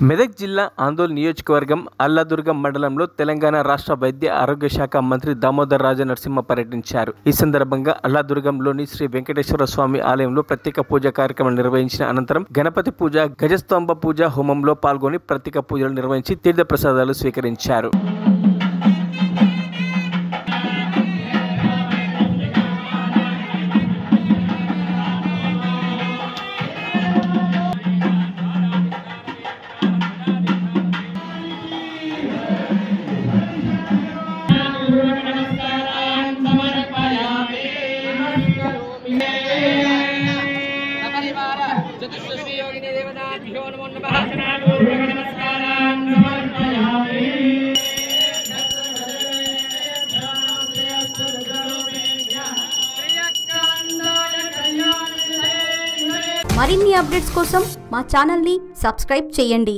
మెదక్ జిల్లా ఆందోళన నియోజకవర్గం అల్లాదుర్గం మండలంలో తెలంగాణ రాష్ట్ర వైద్య ఆరోగ్య శాఖ మంత్రి దామోదర్ రాజనరసింహ పర్యటించారు. ఈ సందర్భంగా అల్లాదుర్గంలోని శ్రీ వెంకటేశ్వర స్వామి ఆలయంలో ప్రత్యేక పూజా కార్యక్రమం నిర్వహించిన అనంతరం గణపతి పూజ, గజస్తంభ పూజ హోమంలో పాల్గొని ప్రత్యేక పూజలు నిర్వహించి తీర్థ ప్రసాదాలు స్వీకరించారు. మరిన్ని అప్డేట్స్ కోసం మా ఛానల్ని సబ్స్క్రైబ్ చేయండి.